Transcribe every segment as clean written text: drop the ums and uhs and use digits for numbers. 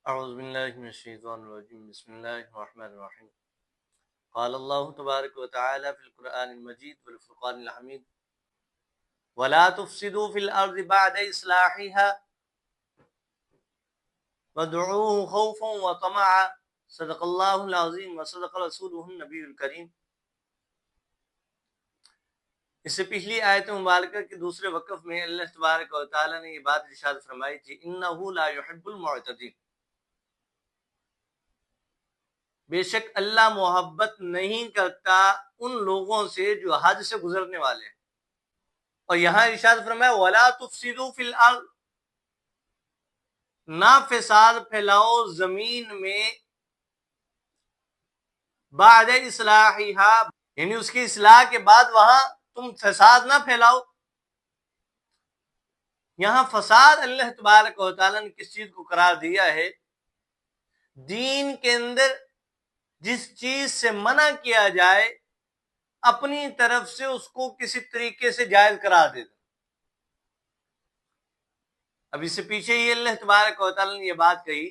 اعوذ باللہ من الشیطان الرجیم بسم اللہ الرحمن الرحیم قال اللہ تبارک و تعالی فی القرآن المجید والفرقان الحمید ولا تفسدوا فی الارض بعد اصلاحها وادعوه خوفا وطمعا صدق اللہ العظیم وصدق رسولہ النبی الکریم۔ اس سے پچھلی آیت مبارکہ کے دوسرے وقف میں اللہ تبارک و تعالی نے یہ بات ارشاد فرمائی تھی، انہ لا يحب المعتدین، بے شک اللہ محبت نہیں کرتا ان لوگوں سے جو حد سے گزرنے والے ہیں۔ اور یہاں ارشاد فرمایا وَلَا تُفْسِدُوا فِي الْأَرْضِ، نہ فساد پھیلاؤ زمین میں، بعد اصلاحها، یعنی اس کی اصلاح کے بعد وہاں تم فساد نہ پھیلاؤ۔ یہاں فساد اللہ تبارک و تعالیٰ نے کس چیز کو قرار دیا ہے؟ دین کے اندر جس چیز سے منع کیا جائے اپنی طرف سے اس کو کسی طریقے سے جائز قرار دے دیں۔ اب اس سے پیچھے یہ اللہ تبارک و تعالیٰ نے یہ بات کہی،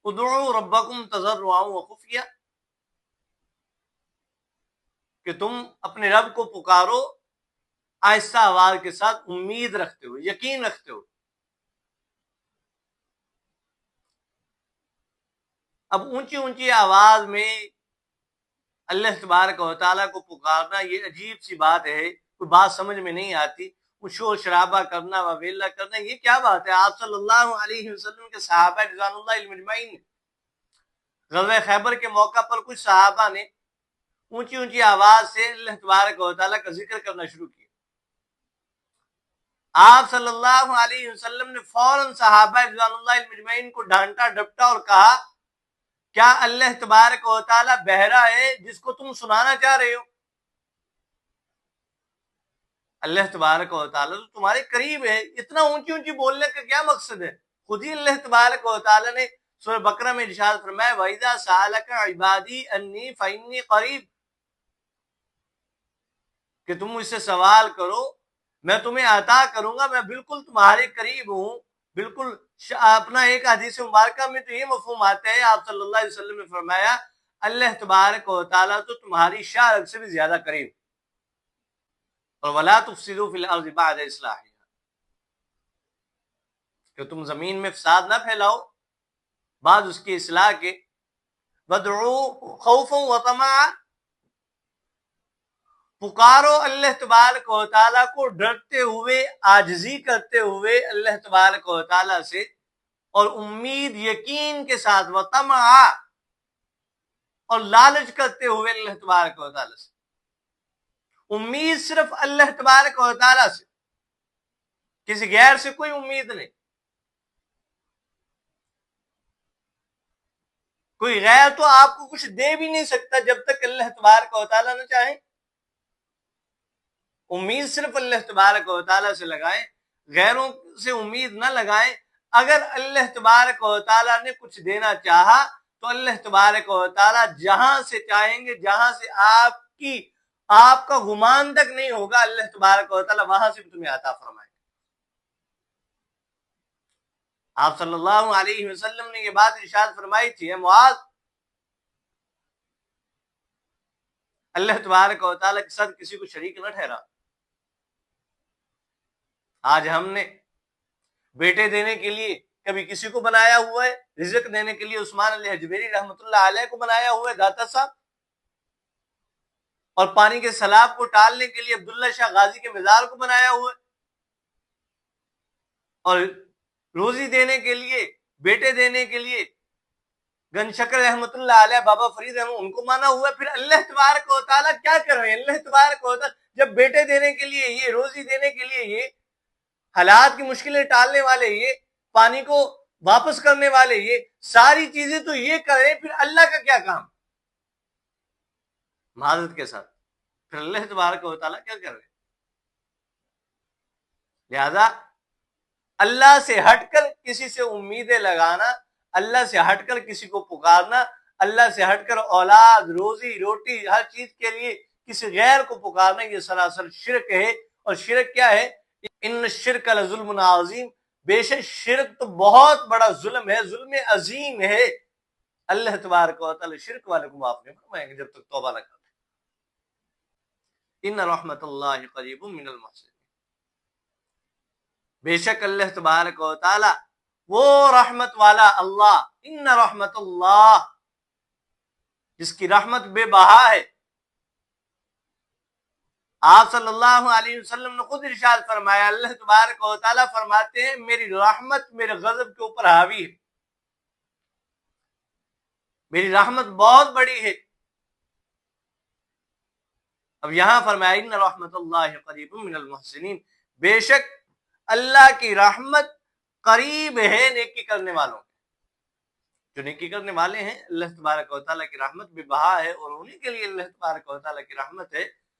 ادعوا ربکم تضرعا وخفیا، کہ تم اپنے رب کو پکارو آہستہ آواز کے ساتھ، امید رکھتے ہوئے، یقین رکھتے ہوئے۔ اب اونچی اونچی آواز میں اللہ تبارک و تعالیٰ کو پکارنا یہ عجیب سی بات ہے، کوئی بات سمجھ میں نہیں آتی۔ وہ شور شرابہ کرنا، وویلا کرنا، یہ کیا بات ہے؟ آپ صلی اللہ علیہ وسلم کے صحابہ رضوان اللہ علیہم اجمعین، غزوہ خیبر کے موقع پر کچھ صحابہ نے اونچی اونچی آواز سے اللہ تبارک و تعالیٰ کا ذکر کرنا شروع کیا۔ آپ صلی اللہ علیہ وسلم نے فوراً صحابہ رضوان اللہ علیہم اجمعین کو ڈانٹا ڈپٹا اور کہا، کیا اللہ تبارک و تعالیٰ بہرا ہے جس کو تم سنانا چاہ رہے ہو؟ اللہ تبارک و تعالیٰ تو تمہارے قریب ہے، اتنا اونچی اونچی بولنے کا کیا مقصد ہے؟ خود ہی اللہ تبارک و تعالیٰ نے سورہ بقرہ میں ارشاد فرمایا وَإِذَا سَأَلَكَ عِبَادِي أَنِّي فَإِنِّي قَرِيب، کہ تم مجھ سے سوال کرو میں تمہیں عطا کروں گا، میں بالکل تمہارے قریب ہوں۔ بالکل اپنا ایک حدیث مبارکہ میں تو یہ مفہوم آتا ہے، آپ صلی اللہ علیہ وسلم نے فرمایا اللہ تبارک و تعالیٰ تو تمہاری شاہ رگ سے بھی زیادہ قریب۔ اور وَلَا تُفْسِدُوا فِي الْأَرْضِ بَعْدَ إِصْلَاحِهَا، کہ تم زمین میں فساد نہ پھیلاؤ بعد اس کی اصلاح کے۔ وَادْعُوهُ خَوْفًا وَطَمَعًا، پکارو اللہ تبارک و تعالیٰ کو ڈرتے ہوئے، عاجزی کرتے ہوئے اللہ تبارک و تعالیٰ سے، اور امید یقین کے ساتھ، وَطَمَعًا، اور لالچ کرتے ہوئے اللہ تبارک و تعالیٰ سے۔ امید صرف اللہ تبارک و تعالیٰ سے، کسی غیر سے کوئی امید نہیں۔ کوئی غیر تو آپ کو کچھ دے بھی نہیں سکتا جب تک اللہ تبارک و تعالیٰ نہ چاہیں۔ امید صرف اللہ تبارک و تعالیٰ سے لگائیں، غیروں سے امید نہ لگائیں۔ اگر اللہ تبارک و تعالیٰ نے کچھ دینا چاہا تو اللہ تبارک و تعالیٰ جہاں سے چاہیں گے، جہاں سے آپ کا گمان تک نہیں ہوگا، اللہ تبارک و تعالیٰ وہاں سے بھی تمہیں عطا فرمائے گا۔ آپ صلی اللہ علیہ وسلم نے یہ بات ارشاد فرمائی تھی، معاذ، اللہ تبارک و تعالیٰ کے ساتھ کسی کو شریک نہ ٹھہرا۔ آج ہم نے بیٹے دینے کے لیے کبھی کسی کو بنایا ہوا ہے، رزق دینے کے لیے عثمان علی حجویری رحمۃ اللہ علیہ کو بنایا ہوا ہے داتا صاحب، اور پانی کے سیلاب کو ٹالنے کے لیے عبداللہ شاہ غازی کے مزار کو بنایا ہوا ہے، اور روزی دینے کے لیے، بیٹے دینے کے لیے گن شکر رحمۃ اللہ علیہ، بابا فرید احمد، ان کو مانا ہوا ہے۔ پھر اللہ تبارک و تعالیٰ کیا کر رہے ہیں؟ اللہ تبارک و تعالیٰ جب بیٹے دینے کے لیے یہ، روزی دینے کے لیے یہ، حالات کی مشکلیں ٹالنے والے یہ، پانی کو واپس کرنے والے یہ، ساری چیزیں تو یہ کریں، پھر اللہ کا کیا کام؟ معذرت کے ساتھ پھر اللہ تبارک و تعالیٰ کیا کر رہے ہیں؟ لہذا اللہ سے ہٹ کر کسی سے امیدیں لگانا، اللہ سے ہٹ کر کسی کو پکارنا، اللہ سے ہٹ کر اولاد، روزی روٹی، ہر چیز کے لیے کسی غیر کو پکارنا، یہ سراسر شرک ہے۔ اور شرک کیا ہے؟ ان الشرک لظلم عظیم، بے شک شرک تو بہت بڑا ظلم ہے، ظلم عظیم ہے۔ اللہ تبارک و تعالی شرک والے کو معاف نہیں فرمائیں گے جب تک توبہ نہ کریں۔ ان رحمت اللہ قریب من المحسنین، بے شک اللہ تبارک و تعالی وہ رحمت والا اللہ، ان رحمت اللہ، جس کی رحمت بے بہا ہے۔ آپ صلی اللہ علیہ وسلم نے خود ارشاد فرمایا، اللہ تبارک و تعالیٰ فرماتے ہیں میری رحمت میرے غضب کے اوپر حاوی ہے، میری رحمت بہت بڑی ہے۔ اب یہاں فرمایا ان رحمت اللہ قریب من المحسنین، بے شک اللہ کی رحمت قریب ہے نیکی کرنے والوں کے۔ جو نیکی کرنے والے ہیں اللہ تبارک و تعالیٰ کی رحمت بے بہا ہے، اور انہیں کے لیے اللہ تبارک و تعالیٰ کی رحمت ہے